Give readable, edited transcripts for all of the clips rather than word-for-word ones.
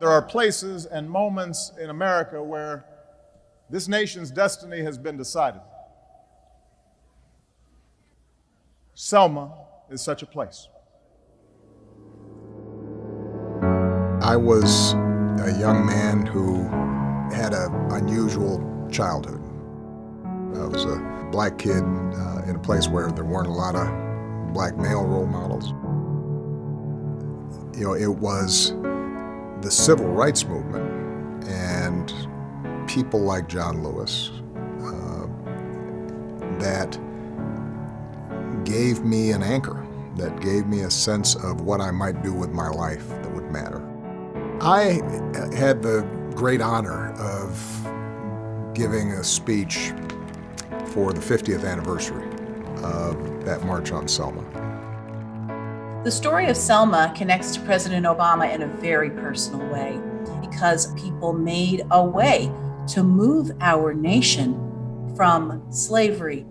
There are places and moments in America where this nation's destiny has been decided. Selma is such a place. I was a young man who had an unusual childhood. I was a black kid in a place where there weren't a lot of black male role models. You know, it was the civil rights movement and people like John Lewis that gave me an anchor, that gave me a sense of what I might do with my life that would matter. I had the great honor of giving a speech for the 50th anniversary of that March on Selma. The story of Selma connects to President Obama in a very personal way because people made a way to move our nation from slavery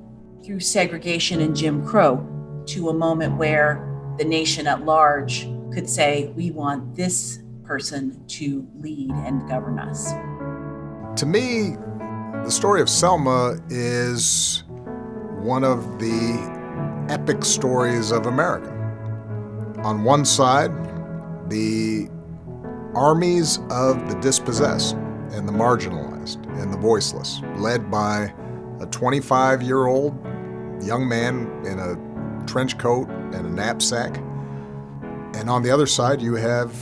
through segregation and Jim Crow to a moment where the nation at large could say, we want this person to lead and govern us. To me, the story of Selma is one of the epic stories of America. On one side, the armies of the dispossessed and the marginalized and the voiceless, led by a 25-year-old young man in a trench coat and a knapsack. And on the other side, you have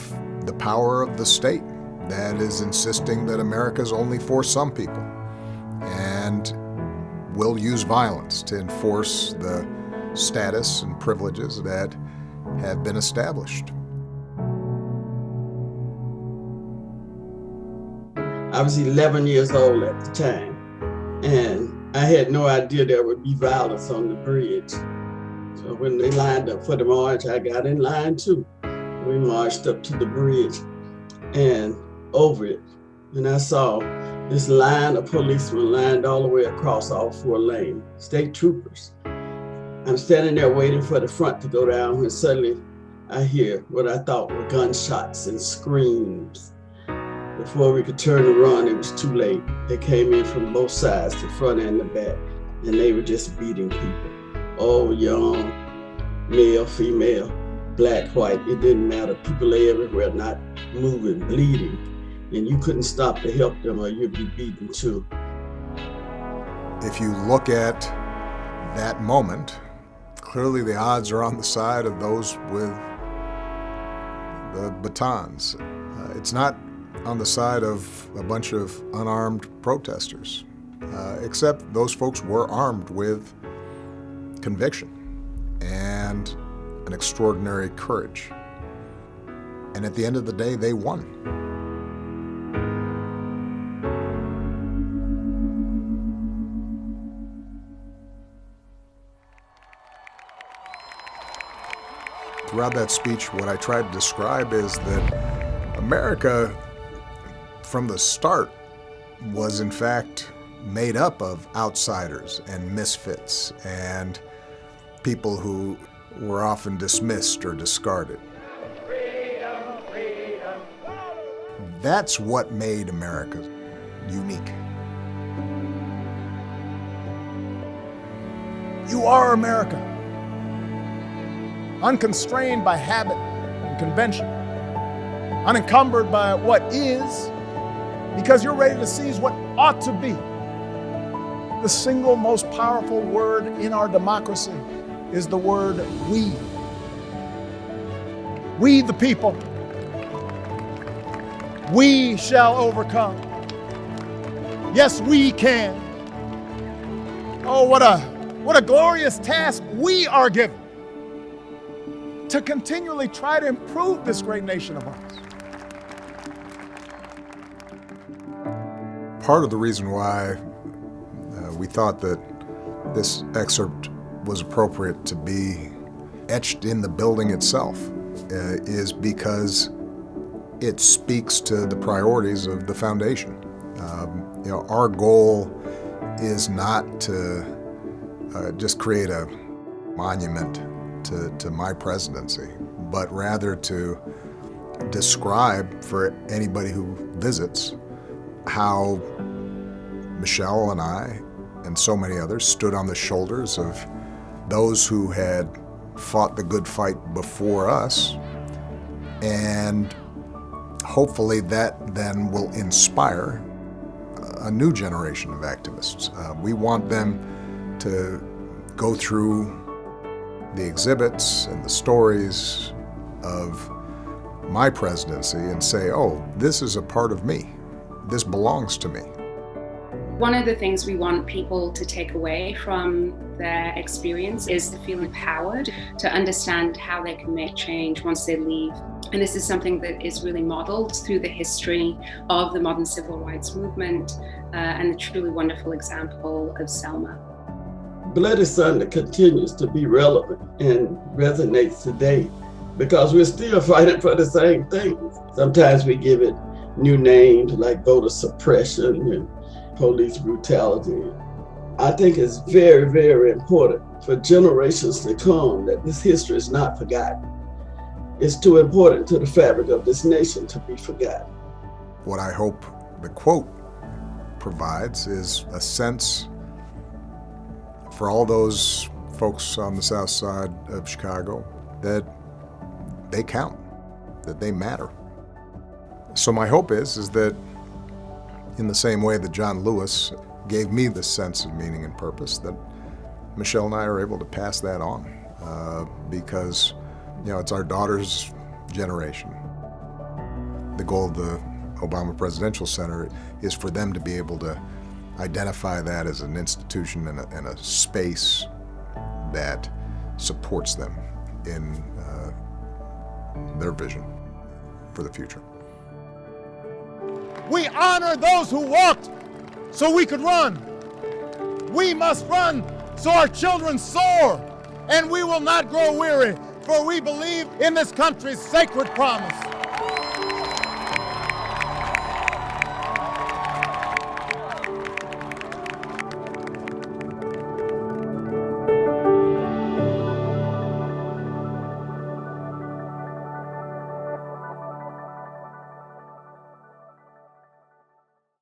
the power of the state that is insisting that America is only for some people and will use violence to enforce the status and privileges that have been established. I was 11 years old at the time, and I had no idea there would be violence on the bridge. So when they lined up for the march, I got in line too. We marched up to the bridge and over it, and I saw this line of policemen lined all the way across all four lanes, state troopers. I'm standing there waiting for the front to go down when suddenly I hear what I thought were gunshots and screams. Before we could turn and run, it was too late. They came in from both sides, the front and the back, and they were just beating people. All young, male, female, black, white, it didn't matter. People lay everywhere, not moving, bleeding, and you couldn't stop to help them or you'd be beaten too. If you look at that moment, clearly the odds are on the side of those with the batons. It's not on the side of a bunch of unarmed protesters, except those folks were armed with conviction and an extraordinary courage. And at the end of the day, they won. Throughout that speech, what I tried to describe is that America, from the start, was in fact made up of outsiders and misfits and people who were often dismissed or discarded. Freedom, freedom. That's what made America unique. You are America, unconstrained by habit and convention, unencumbered by what is, because you're ready to seize what ought to be. The single most powerful word in our democracy is the word we. We the people. We shall overcome. Yes, we can. Oh, what a glorious task we are given to continually try to improve this great nation of ours. Part of the reason why we thought that this excerpt was appropriate to be etched in the building itself is because it speaks to the priorities of the foundation. Our goal is not to just create a monument to my presidency, but rather to describe for anybody who visits how Michelle and I and so many others stood on the shoulders of those who had fought the good fight before us, and hopefully that then will inspire a new generation of activists. We want them to go through the exhibits and the stories of my presidency and say, oh, this is a part of me. This belongs to me. One of the things we want people to take away from their experience is to feel empowered to understand how they can make change once they leave. And this is something that is really modeled through the history of the modern civil rights movement and the truly wonderful example of Selma. Bloody Sunday continues to be relevant and resonates today because we're still fighting for the same things. Sometimes we give it new names like voter suppression and police brutality. I think it's very, very important for generations to come that this history is not forgotten. It's too important to the fabric of this nation to be forgotten. What I hope the quote provides is a sense for all those folks on the south side of Chicago that they count, that they matter. So my hope is that in the same way that John Lewis gave me this sense of meaning and purpose, that Michelle and I are able to pass that on because, it's our daughter's generation. The goal of the Obama Presidential Center is for them to be able to identify that as an institution and a space that supports them in their vision for the future. We honor those who walked so we could run. We must run so our children soar, and we will not grow weary, for we believe in this country's sacred promise.